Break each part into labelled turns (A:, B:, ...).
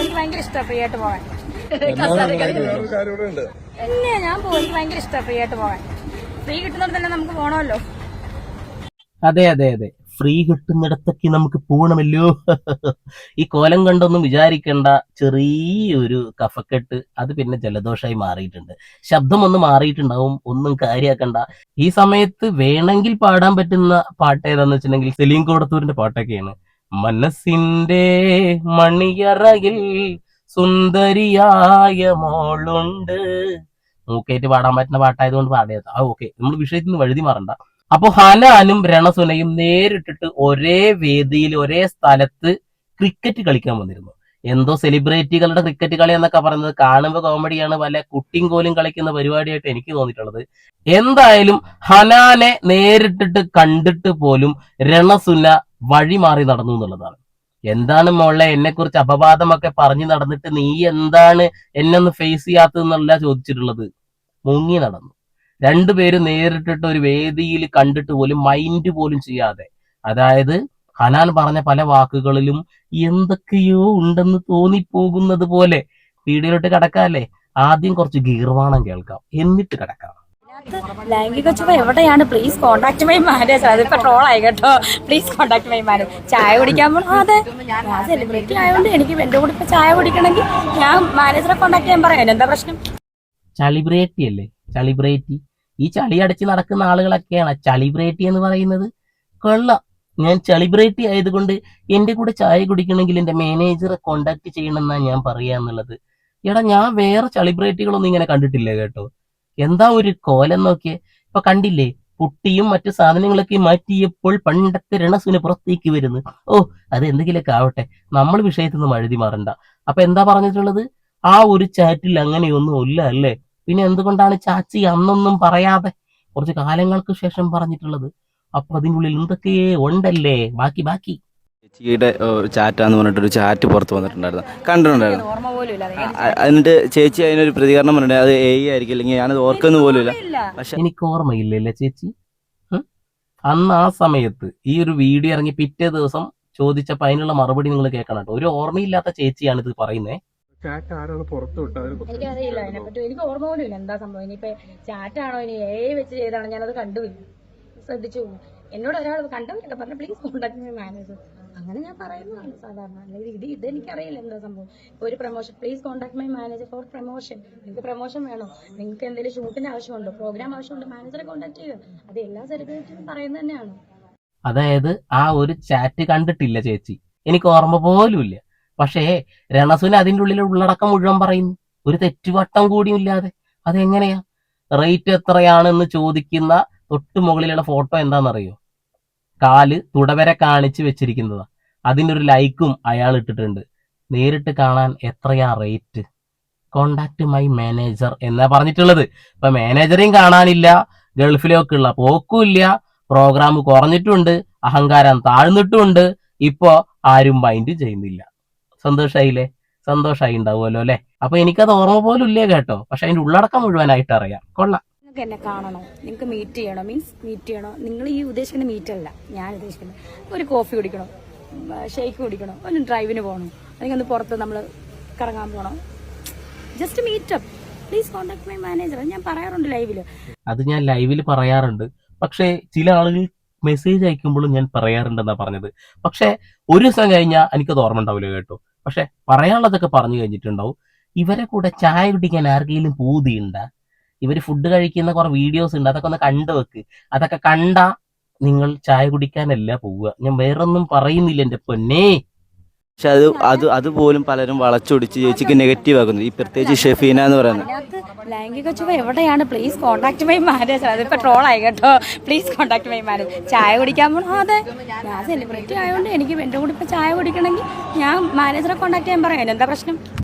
A: എനിക്ക് ഭയങ്കര ഇഷ്ടമാണ് ഫ്രീ ആയിട്ട് പോകാൻ. പിന്നെ ഞാൻ പോകും, എനിക്ക് ഭയങ്കര ഇഷ്ടമാണ് ഫ്രീ ആയിട്ട് പോകാൻ. ഫ്രീ കിട്ടുന്നിടത്ത് തന്നെ നമുക്ക് പോകണമല്ലോ.
B: അതെ അതെ അതെ, ഫ്രീ കിട്ടുന്നിടത്തൊക്കെ നമുക്ക് പോകണമല്ലോ. ഈ കോലം കണ്ടൊന്നും വിചാരിക്കേണ്ട, ചെറിയൊരു കഫക്കെട്ട്, അത് പിന്നെ ജലദോഷമായി മാറിയിട്ടുണ്ട്. ശബ്ദം ഒന്ന് മാറിയിട്ടുണ്ടാവും, ഒന്നും കാര്യാക്കണ്ട. ഈ സമയത്ത് വേണമെങ്കിൽ പാടാൻ പറ്റുന്ന പാട്ട് ഏതാന്ന് വെച്ചിട്ടുണ്ടെങ്കിൽ സെലീം കോടത്തൂരിന്റെ പാട്ടൊക്കെയാണ്. മനസ്സിന്റെ മണിയറയിൽ സുന്ദരിയായ മോളുണ്ട്. മൂക്കേറ്റ് പാടാൻ പറ്റുന്ന പാട്ടായതുകൊണ്ട് പാടിയത്. ഓക്കെ, നമ്മൾ വിഷയത്തിൽ നിന്ന് വഴുതി മാറണ്ട. അപ്പൊ ഹനാനും രണസുനയും നേരിട്ടിട്ട് ഒരേ വേദിയിൽ ഒരേ സ്ഥലത്ത് ക്രിക്കറ്റ് കളിക്കാൻ വന്നിരുന്നു. എന്തോ സെലിബ്രിറ്റികളുടെ ക്രിക്കറ്റ് കളി എന്നൊക്കെ പറയുന്നത് കാണുമ്പോൾ കോമഡിയാണ്, വല്ല കുട്ടിയും കോലും കളിക്കുന്ന പരിപാടിയായിട്ട് എനിക്ക് തോന്നിയിട്ടുള്ളത്. എന്തായാലും ഹനാനെ നേരിട്ടിട്ട് കണ്ടിട്ട് പോലും രണസുന വഴി മാറി നടന്നു എന്നുള്ളതാണ്. എന്താണ് മോളെ എന്നെ കുറിച്ച് അപവാദമൊക്കെ പറഞ്ഞു നടന്നിട്ട് നീ എന്താണ് എന്നെ ഒന്ന് ഫേസ് ചെയ്യാത്തതെന്നല്ല ചോദിച്ചിട്ടുള്ളത്. മുങ്ങി നടന്നു. രണ്ടുപേരും നേരിട്ടിട്ട് ഒരു വേദിയിൽ കണ്ടിട്ട് പോലും മൈൻഡ് പോലും ചെയ്യാതെ, അതായത് ഹനാൻ പറഞ്ഞ പല വാക്കുകളിലും എന്തൊക്കെയോ ഉണ്ടെന്ന് തോന്നിപ്പോകുന്നത് പോലെ. വീഡിയോയിലോട്ട് കിടക്കാല്ലേ, ആദ്യം കുറച്ച് ഗീർവാണം കേൾക്കാം, എന്നിട്ട് കിടക്കാം.
A: ലൈംഗിക ചുവ എവിടെയാണ്? Please contact my manager. അതിപ്പോ ട്രോൾ ആയി കേട്ടോ. Please contact my manager. ചായ കുടിക്കാൻ പോകണം. അതെ, ഞാൻ സെലിബ്രിറ്റി ആയതുകൊണ്ട് എനിക്ക് എന്റെ കൂടെ ഇപ്പൊ ചായ കുടിക്കണമെങ്കിൽ ഞാൻ മാനേജറെ കോൺടാക്ട് ചെയ്യാൻ പറയാം. എന്താ പ്രശ്നം?
B: ചളിബ്രേറ്റി അല്ലേ, ചളിബ്രേറ്റി. ഈ ചളി അടിച്ച് നടക്കുന്ന ആളുകളൊക്കെയാണ് ചളിബ്രേറ്റി എന്ന് പറയുന്നത്. കൊള്ളാം. ഞാൻ ചളിബ്രേറ്റി ആയതുകൊണ്ട് എന്റെ കൂടെ ചായ കുടിക്കണമെങ്കിൽ എന്റെ മാനേജറെ കോണ്ടാക്ട് ചെയ്യണമെന്നാണ് ഞാൻ പറയാന്നുള്ളത്. എടാ, ഞാൻ വേറെ ചളിബ്രേറ്റികളൊന്നും ഇങ്ങനെ കണ്ടിട്ടില്ല കേട്ടോ. എന്താ ഒരു കോലം നോക്കിയേ. ഇപ്പൊ കണ്ടില്ലേ, പുട്ടിയും മറ്റു സാധനങ്ങളൊക്കെ മാറ്റിയപ്പോൾ പണ്ടത്തെ രണസുന പുറത്തേക്ക് വരുന്നു. ഓ, അത് എന്തെങ്കിലുമൊക്കെ ആവട്ടെ, നമ്മൾ വിഷയത്തിൽ നിന്ന് വഴുതി മാറണ്ട. അപ്പൊ എന്താ പറഞ്ഞിട്ടുള്ളത്? ആ ഒരു ചാറ്റിൽ അങ്ങനെയൊന്നും ഇല്ല അല്ലേ? പിന്നെ എന്തുകൊണ്ടാണ് ചാച്ചി അന്നൊന്നും പറയാതെ കുറച്ച് കാലങ്ങൾക്ക് ശേഷം പറഞ്ഞിട്ടുള്ളത്? അപ്പൊ അതിനുള്ളിൽ എന്തൊക്കെയേ ഉണ്ടല്ലേ? ബാക്കി ബാക്കി
C: ചേച്ചിയുടെ ചാറ്റാന്ന് പറഞ്ഞിട്ടൊരു ചാറ്റ് പുറത്ത് വന്നിട്ടുണ്ടായിരുന്നു, കണ്ടിട്ടുണ്ടായിരുന്നു.
A: ഓർമ്മ പോലും ഇല്ല.
C: എന്നിട്ട് ചേച്ചി അതിനൊരു പ്രതികരണം പറഞ്ഞിട്ട് അത് ആയിരിക്കും, അല്ലെങ്കിൽ ഞാനത് ഓർക്കുന്ന പോലും ഇല്ല. പക്ഷെ
B: എനിക്ക് ഓർമ്മയില്ലല്ലേ ചേച്ചി? അന്ന് ആ സമയത്ത് ഈ ഒരു വീഡിയോ ഇറങ്ങി പിറ്റേ ദിവസം ചോദിച്ചപ്പോ അതിനുള്ള മറുപടി നിങ്ങൾ കേൾക്കണം കേട്ടോ. ഒരു ഓർമ്മയില്ലാത്ത ചേച്ചിയാണ് ഇത് പറയുന്നേ.
A: എനിക്കറിയില്ല അതിനെപ്പറ്റി, എനിക്ക് ഓർമ്മ പോലും ഇല്ല എന്താ സംഭവം. ഇനിയിപ്പോ ചാറ്റാണോ ഇനി വെച്ച് ചെയ്താണോ ഞാനത് കണ്ടുമില്ല, ശ്രദ്ധിച്ചു. എന്നോട് ഒരാൾ കണ്ടുമില്ല പറഞ്ഞു പ്ലീസ് കോൺടാക്ട് മൈ മാനേജർ. അങ്ങനെ ഞാൻ പറയുന്നതാണ് സാധാരണ. അല്ലെങ്കിൽ ഇത് എനിക്കറിയില്ല എന്താ സംഭവം. ഒരു promotion, please contact my manager four promotion. നിങ്ങൾക്ക് പ്രൊമോഷൻ വേണോ, നിങ്ങൾക്ക് എന്തെങ്കിലും ഷൂട്ടിന്റെ ആവശ്യമുണ്ടോ, പ്രോഗ്രാം ആവശ്യമുണ്ടോ, മാനേജറെ കോൺടാക്ട് ചെയ്യുക. അത് എല്ലാ സെലിബ്രിറ്റിയും പറയുന്നത് തന്നെയാണ്.
B: അതായത് ആ ഒരു ചാറ്റ് കണ്ടിട്ടില്ല ചേച്ചി, എനിക്ക് ഓർമ്മ പോലും ഇല്ല. പക്ഷേ രണസുന അതിൻ്റെ ഉള്ളിൽ ഉള്ളടക്കം മുഴുവൻ പറയുന്നു, ഒരു തെറ്റുവട്ടം കൂടിയും ഇല്ലാതെ. അതെങ്ങനെയാ? റേറ്റ് എത്രയാണെന്ന് ചോദിക്കുന്ന തൊട്ട് മുകളിലുള്ള ഫോട്ടോ എന്താണെന്നറിയോ? കാല് തുടവരെ കാണിച്ച് വെച്ചിരിക്കുന്നതാ. അതിനൊരു ലൈക്കും അയാൾ ഇട്ടിട്ടുണ്ട്. നേരിട്ട് കാണാൻ എത്രയാ റേറ്റ്? കോണ്ടാക്ട് മൈ മാനേജർ എന്നാ പറഞ്ഞിട്ടുള്ളത്. ഇപ്പൊ മാനേജറേയും കാണാനില്ല, ഗൾഫിലേക്കുള്ള പോക്കുമില്ല, പ്രോഗ്രാം കുറഞ്ഞിട്ടുണ്ട്, അഹങ്കാരം താഴ്ന്നിട്ടുമുണ്ട്. ഇപ്പോ ആരും മൈൻഡ് ചെയ്യുന്നില്ല. സന്തോഷായില്ലേ? സന്തോഷായി ഉണ്ടാവുമല്ലോ അല്ലെ? അപ്പൊ എനിക്കത് ഓർമ്മ പോലും ഇല്ലേ കേട്ടോ. പക്ഷെ അതിന്റെ ഉള്ളടക്കം മുഴുവനായിട്ട് അറിയാം. കൊള്ളാം.
A: നിങ്ങൾക്ക് എന്നെ കാണണോ, നിങ്ങൾക്ക് മീറ്റ് ചെയ്യണോ, മീറ്റ് ചെയ്യണോ, നിങ്ങൾ ഈ ഉദ്ദേശിക്കുന്ന മീറ്റ് അല്ല ഞാൻ ഉദ്ദേശിക്കുന്നത്. ഒരു കോഫി കുടിക്കണോ, ഷേക്ക് കുടിക്കണോ, ഒന്ന് ഡ്രൈവിന് പോകണോ, അല്ലെങ്കിൽ ഒന്ന് പുറത്ത് നമ്മൾ കറങ്ങാൻ പോകണോ, just meetup. Please contact my manager. ഞാൻ പറയാറുണ്ട് ലൈവില്.
B: അത് ഞാൻ ലൈവിൽ പറയാറുണ്ട്. പക്ഷേ ചില ആളുകൾ മെസ്സേജ് അയക്കുമ്പോഴും ഞാൻ പറയാറുണ്ടെന്നാ പറഞ്ഞത്. പക്ഷെ ഒരു ദിവസം കഴിഞ്ഞാൽ എനിക്കത് ഓർമ്മ ഉണ്ടാവില്ല കേട്ടോ. പക്ഷെ പറയാനുള്ളതൊക്കെ പറഞ്ഞു കഴിഞ്ഞിട്ടുണ്ടാവും. ഇവരെ കൂടെ ചായ കുടിക്കാൻ ആർക്കെങ്കിലും പൂതിയുണ്ടാ? ഇവര് ഫുഡ് കഴിക്കുന്ന കുറെ വീഡിയോസ് ഉണ്ട്, അതൊക്കെ ഒന്ന് കണ്ടു വെക്ക്. അതൊക്കെ കണ്ടാ നിങ്ങൾ ചായ കുടിക്കാനല്ല പോവുക. ഞാൻ വേറൊന്നും പറയുന്നില്ല എന്റെ പൊന്നേ.
C: പക്ഷെ അതുപോലും പലരും വളച്ചൊടിച്ച് ചേച്ചിക്ക് നെഗറ്റീവ് ആക്കുന്നു. ഈ പ്രത്യേകിച്ച് ഷെഫീന എന്ന് പറയുന്നത്.
A: ലൈംഗിക ചുവ എവിടെയാണ്? Please contact my manager. അതിപ്പോ ട്രോൾ ആയി കേട്ടോ. Please contact my manager. ചായ കുടിക്കാൻ പോകണം. അതെ, ഞാൻ സെലിബ്രിറ്റി ആയതുകൊണ്ട് എനിക്ക് എന്റെ കൂടെ ഇപ്പൊ ചായ കുടിക്കണമെങ്കിൽ ഞാൻ മാനേജറെ കോൺടാക്ട് ചെയ്യാൻ പറയാം. എന്താ പ്രശ്നം?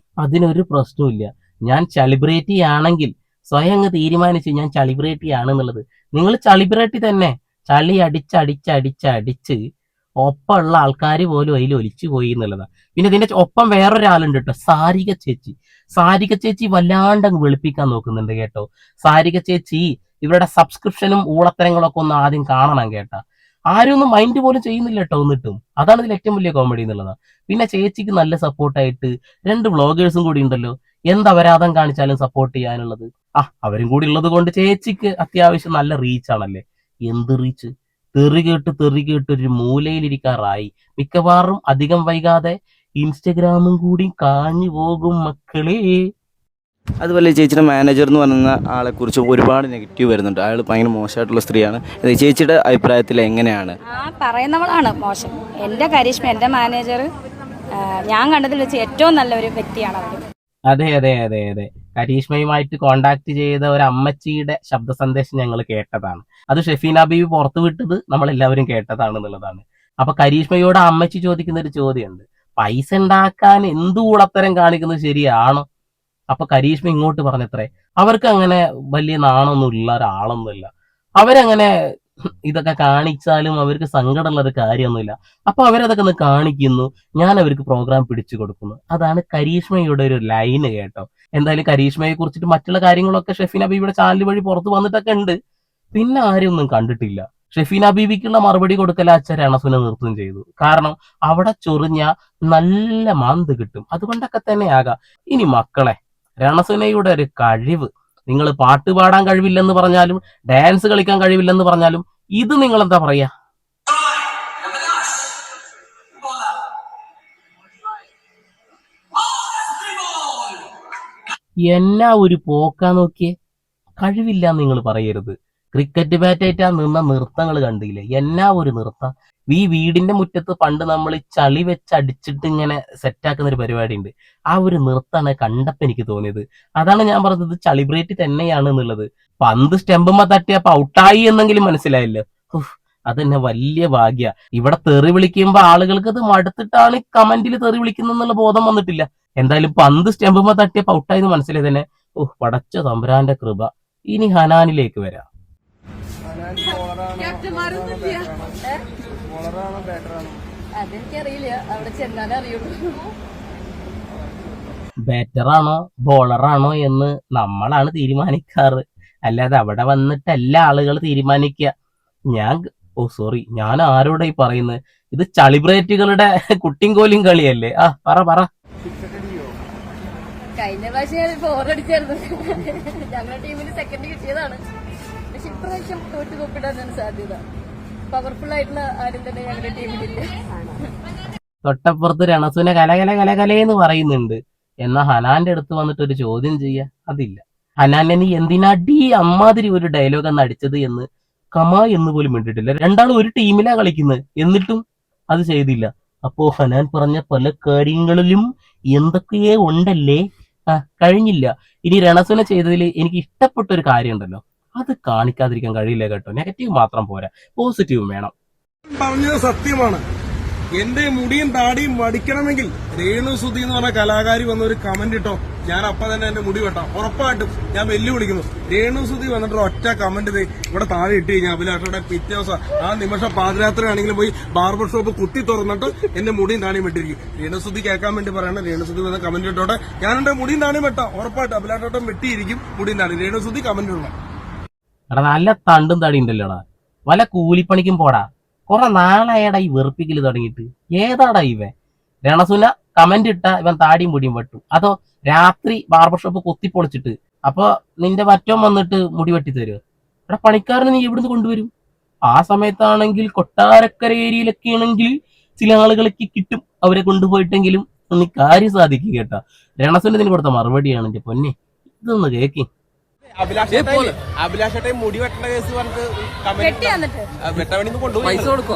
B: അതിനൊരു പ്രശ്നമില്ല. ഞാൻ സെലിബ്രിറ്റി ആണെങ്കിൽ സ്വയം അങ്ങ് തീരുമാനിച്ച് ഞാൻ സെലിബ്രിറ്റി ആണെന്നുള്ളത്. നിങ്ങൾ സെലിബ്രിറ്റി തന്നെ. ചളി അടിച്ച് ഒപ്പമുള്ള ആൾക്കാർ പോലും അതിൽ ഒലിച്ചു പോയി എന്നുള്ളതാണ്. പിന്നെ ഇതിന്റെ ഒപ്പം വേറൊരാളുണ്ട് കേട്ടോ, സാരിക ചേച്ചി. സാരിക ചേച്ചി വല്ലാണ്ട് അങ്ങ് വെളുപ്പിക്കാൻ നോക്കുന്നുണ്ട് കേട്ടോ. സാരിക ചേച്ചി ഇവരുടെ സബ്സ്ക്രിപ്ഷനും ഊളത്തരങ്ങളൊക്കെ ഒന്ന് ആദ്യം കാണണം കേട്ടോ. ആരും ഒന്നും മൈൻഡ് പോലും ചെയ്യുന്നില്ല കേട്ടോ എന്നിട്ടും. അതാണ് ഇതിൽ ഏറ്റവും വലിയ കോമഡി എന്നുള്ളതാണ്. പിന്നെ ചേച്ചിക്ക് നല്ല സപ്പോർട്ടായിട്ട് 2 വ്ളോഗേഴ്സും കൂടി ഉണ്ടല്ലോ. എന്ത് അപരാധം കാണിച്ചാലും സപ്പോർട്ട് ചെയ്യാനുള്ളത്. അവരും കൂടി ഉള്ളത് കൊണ്ട് ചേച്ചിക്ക് അത്യാവശ്യം നല്ല റീച്ച് ആണല്ലേ. എന്ത് റീച്ച്! തെറി കേട്ട് ഒരു മൂലയിലിരിക്കാറായി. മിക്കവാറും അധികം വൈകാതെ ഇൻസ്റ്റഗ്രാമും കൂടി കാഞ്ഞു പോകും മക്കളെ.
C: അതുപോലെ ചേച്ചിയുടെ മാനേജർ എന്ന് പറയുന്ന ആളെ കുറിച്ച് ഒരുപാട് നെഗറ്റീവ് വരുന്നുണ്ട്. അയാൾ ഭയങ്കര മോശമായിട്ടുള്ള സ്ത്രീയാണ്. ചേച്ചിയുടെ അഭിപ്രായത്തിൽ എങ്ങനെയാണ്?
A: പറയുന്നവളാണ് മോശം. എൻ്റെ കരീഷ്മ, എൻ്റെ മാനേജർ, ഞാൻ കണ്ടതിൽ വെച്ച് ഏറ്റവും നല്ലൊരു വ്യക്തിയാണ് അവർ.
B: അതെ അതെ അതെ അതെ കരീഷ്മയുമായിട്ട് കോണ്ടാക്ട് ചെയ്ത ഒരു അമ്മച്ചിയുടെ ശബ്ദ സന്ദേശം ഞങ്ങൾ കേട്ടതാണ്. അത് ഷെഫീന ബീവി പുറത്തു വിട്ടത് നമ്മളെല്ലാവരും കേട്ടതാണെന്നുള്ളതാണ്. അപ്പൊ കരീഷ്മയോട് അമ്മച്ചി ചോദിക്കുന്ന ഒരു ചോദ്യമുണ്ട്, പൈസ ഉണ്ടാക്കാൻ എന്ത് ഊളത്തരം കാണിക്കുന്നത് ശരിയാണോ? അപ്പൊ കരീഷ്മ ഇങ്ങോട്ട് പറഞ്ഞത്രേ, അവർക്ക് അങ്ങനെ വലിയ നാണൊന്നും ഉള്ള ഒരാളൊന്നുമില്ല, അവരങ്ങനെ ഇതൊക്കെ കാണിച്ചാലും അവർക്ക് സങ്കടമുള്ള ഒരു കാര്യമൊന്നുമില്ല. അപ്പൊ അവരതൊക്കെ ഒന്ന് കാണിക്കുന്നു, ഞാൻ അവർക്ക് പ്രോഗ്രാം പിടിച്ചു കൊടുക്കുന്നു. അതാണ് കരീഷ്മയുടെ ഒരു ലൈന് കേട്ടോ. എന്തായാലും കരീഷ്മയെ കുറിച്ചിട്ട് മറ്റുള്ള കാര്യങ്ങളൊക്കെ ഷെഫീന ബീവിയുടെ ചാനൽ വഴി പുറത്തു വന്നിട്ടൊക്കെ ഉണ്ട്. പിന്നെ ആരും ഒന്നും കണ്ടിട്ടില്ല. ഷെഫീന ബീവിക്കുള്ള മറുപടി കൊടുക്കൽ രണസുന നിർത്തുകയും ചെയ്തു. കാരണം അവിടെ ചൊറിഞ്ഞ നല്ല മാന്ത് കിട്ടും. അതുകൊണ്ടൊക്കെ തന്നെ ആകാം. ഇനി മക്കളെ, രണസുനയുടെ ഒരു കഴിവ്, നിങ്ങൾ പാട്ട് പാടാൻ കഴിവില്ലെന്ന് പറഞ്ഞാലും ഡാൻസ് കളിക്കാൻ കഴിവില്ലെന്ന് പറഞ്ഞാലും ഇത് നിങ്ങൾ എന്താ പറയാ? എന്നാ ഒരു പോക്കാ നോക്കിയേ. കഴിവില്ല നിങ്ങൾ പറയരുത്. ക്രിക്കറ്റ് ബാറ്റായിട്ട് ആ നിന്ന നൃത്തങ്ങൾ കണ്ടില്ലേ, എന്നാ ഒരു നൃത്തം. ഈ വീടിന്റെ മുറ്റത്ത് പണ്ട് നമ്മൾ ചളി വെച്ച് അടിച്ചിട്ട് ഇങ്ങനെ സെറ്റാക്കുന്ന ഒരു പരിപാടി ഉണ്ട്. ആ ഒരു നൃത്തമാണ് കണ്ടപ്പോ എനിക്ക് തോന്നിയത്. അതാണ് ഞാൻ പറഞ്ഞത്, ചളിബ്രേറ്റ് തന്നെയാണ് എന്നുള്ളത്. പന്ത് സ്റ്റെമ്പുമ്മ തട്ടിയപ്പോ ഔട്ടായി എന്നെങ്കിലും മനസ്സിലായല്ലോ. അതെന്നെ വലിയ ഭാഗ്യ. ഇവിടെ തെറി വിളിക്കുമ്പോ ആളുകൾക്ക് അത് മടുത്തിട്ടാണ് കമന്റിൽ തെറി വിളിക്കുന്നുള്ള ബോധം വന്നിട്ടില്ല. എന്തായാലും പന്ത് സ്റ്റെമ്പുമ്മ തട്ടിയപ്പോ ഔട്ടായി എന്ന് മനസ്സിലായി തന്നെ. പടച്ച തമ്പുരാന്റെ കൃപ. ഇനി ഹനാനിലേക്ക് വരാം. ബാറ്ററാണോ ബോളറാണോ എന്ന് നമ്മളാണ് തീരുമാനിക്കാറ്, അല്ലാതെ അവിടെ വന്നിട്ടല്ല ആളുകൾ തീരുമാനിക്കുക. ഞാൻ ആരോടായി പറയുന്നത്? ഇത് ചളിബ്രേറ്റുകളുടെ കുട്ടിയും കോലും കളിയല്ലേ. പറ.
A: കഴിഞ്ഞ പ്രാവശ്യം ബോറടിച്ചായിരുന്നു, ഞങ്ങളുടെ ടീമിന് സെക്കൻഡ് കിട്ടിയതാണ്. പക്ഷെ ഇപ്രാവശ്യം തോറ്റ് കോപ്പിടാനാണ് സാധ്യത. പവർഫുൾ ആയിട്ടുള്ള ആരും തന്നെ ഞങ്ങളുടെ ടീമിലില്ല.
B: തൊട്ടപ്പുറത്ത് രണസുന കലകലന്ന് പറയുന്നുണ്ട്. എന്നാ ഹനാന്റെ അടുത്ത് വന്നിട്ട് ഒരു ചോദ്യം ചെയ്യാ, അതില്ല. ഹനാനെ നീ എന്തിനാടി അമ്മാതിരി ഒരു ഡയലോഗ് അന്ന് അടിച്ചത് എന്ന് കമാ എന്ന് പോലും വേണ്ടിട്ടില്ല. രണ്ടാളും ഒരു ടീമിലാ കളിക്കുന്നത്, എന്നിട്ടും അത് ചെയ്തില്ല. അപ്പോ ഹനാൻ പറഞ്ഞ പല കാര്യങ്ങളിലും എന്തൊക്കെയേ ഉണ്ടല്ലേ, കഴിഞ്ഞില്ല. ഇനി രണസുന ചെയ്തതിൽ എനിക്ക് ഇഷ്ടപ്പെട്ട ഒരു കാര്യം ഉണ്ടല്ലോ, അത് കാണിക്കാതിരിക്കാൻ കഴിയില്ല കേട്ടോ. നെഗറ്റീവ് മാത്രം പോരാ, പോസിറ്റീവ് വേണം.
D: പറഞ്ഞത് സത്യമാണ്. എന്റെ മുടിയും താടിയും വടിക്കണമെങ്കിൽ രേണു സുധി എന്ന് പറഞ്ഞ കലാകാരി വന്ന ഒരു കമന്റ് ഇട്ടോ, ഞാൻ അപ്പൊ തന്നെ എന്റെ മുടി വെട്ടാം. ഉറപ്പായിട്ടും ഞാൻ വെല്ലുവിളിക്കുന്നു. രേണു സുധി വന്നിട്ട് ഒറ്റ കമന്റ് ഇവിടെ താഴെ ഇട്ട് കഴിഞ്ഞാൽ അഭിലാഷയുടെ പിറ്റേ ദിവസം ആ നിമിഷം പാദയാത്ര ആണെങ്കിലും പോയി ബാർബർ ഷോപ്പ് കുത്തി തുറന്നിട്ട് എന്റെ മുടിയും താടിയും വെട്ടിയിരിക്കും. രേണു സുധി കേൾക്കാൻ വേണ്ടി പറയണ, രേണു സുധി വന്ന കമന്റ് ഇട്ടോട്ടെ, ഞാൻ എന്റെ മുടിയും താടിയും വെട്ടാം. ഉറപ്പായിട്ടും അഭിലാഷോട്ടം വെട്ടിയിരിക്കും മുടിയും താടി. രേണു സുധി കമന്റ് ഇടണം.
B: എടാ നല്ല തണ്ടും തടി ഉണ്ടല്ലോടാ, വല്ല കൂലിപ്പണിക്കും പോടാ. കുറെ നാളായടാ ഈ വെറുപ്പിക്കൽ തുടങ്ങിയിട്ട്. ഏതാടാ ഇവൻ? രണസുന കമന്റ് ഇട്ട ഇവൻ താടിയും പൊടിയും വെട്ടു, അതോ രാത്രി ബാർബർ ഷോപ്പ് കൊത്തിപ്പൊളിച്ചിട്ട് അപ്പൊ നിന്റെ മറ്റോൻ വന്നിട്ട് മുടി വെട്ടി തരുമോ? എടാ പണിക്കാരന് നീ എവിടുന്ന് കൊണ്ടുവരും? ആ സമയത്താണെങ്കിൽ കൊട്ടാരക്കര ഏരിയയിലൊക്കെ ആണെങ്കിൽ ചില ആളുകളൊക്കെ കിട്ടും, അവരെ കൊണ്ടുപോയിട്ടെങ്കിലും നീ കാര്യം സാധിക്കുക കേട്ടാ. രണസുന കൊടുത്ത മറുപടിയാണ് എന്റെ പൊന്നെ, ഇതൊന്ന് കേക്കി.
D: അഭിലാഷേട്ടെ മുടി വെട്ടേണ്ട കേസ് പറഞ്ഞിട്ട് വെട്ടാൻ വേണ്ടി കൊണ്ടുപോയി പൈസ കൊടുക്കോ?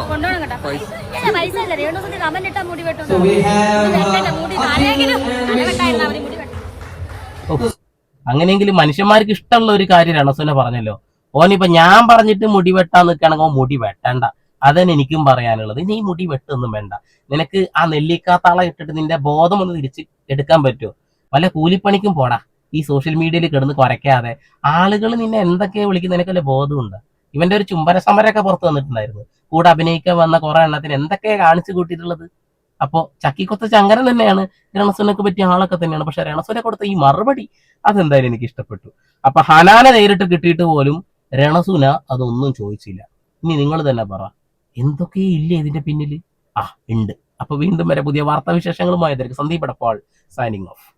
B: അങ്ങനെയെങ്കിലും മനുഷ്യന്മാർക്ക് ഇഷ്ടമുള്ള ഒരു കാര്യം രണസുന പറഞ്ഞല്ലോ. ഓനിപ്പോ ഞാൻ പറഞ്ഞിട്ട് മുടി വെട്ടാൻ നിൽക്കുകയാണെങ്കിൽ ഓൻ മുടി വെട്ടണ്ട. അതന്നെ എനിക്കും പറയാനുള്ളത്. നീ മുടി വെട്ടൊന്നും വേണ്ട. നിനക്ക് ആ നെല്ലിക്കാത്താള ഇട്ടിട്ട് നിന്റെ ബോധം ഒന്ന് തിരിച്ച് എടുക്കാൻ പറ്റുമോ? വല്ല കൂലിപ്പണിക്കും പോടാ. ഈ സോഷ്യൽ മീഡിയയിൽ കിടന്ന് കുറയ്ക്കാതെ ആളുകൾ നിന്നെ എന്തൊക്കെയാ വിളിക്കുന്ന നിനക്കല്ലേ ബോധമുണ്ട്. ഇവന്റെ ഒരു ചുംബന സമരമൊക്കെ പുറത്ത് വന്നിട്ടുണ്ടായിരുന്നു. കൂടെ അഭിനയിക്കാൻ വന്ന കുറെ എണ്ണത്തിന് എന്തൊക്കെയാ കാണിച്ചു കൂട്ടിയിട്ടുള്ളത്. അപ്പോ ചക്കിക്കൊത്ത ചങ്കരൻ തന്നെയാണ്, രണസുനക്ക് പറ്റിയ ആളൊക്കെ തന്നെയാണ്. പക്ഷെ രണസുന കൊടുത്ത ഈ മറുപടി അതെന്തായാലും എനിക്ക് ഇഷ്ടപ്പെട്ടു. അപ്പൊ ഹനാനെ നേരിട്ട് കിട്ടിയിട്ട് പോലും രണസുന അതൊന്നും ചോദിച്ചില്ല. ഇനി നിങ്ങൾ തന്നെ പറ, എന്തൊക്കെ ഇല്ലേ ഇതിന്റെ പിന്നിൽ? ഉണ്ട്. അപ്പൊ വീണ്ടും വരെ പുതിയ വാർത്താവിശേഷങ്ങളുമായി സന്ദീപ് എടപ്പാൾ സൈനിങ് ഓഫ്.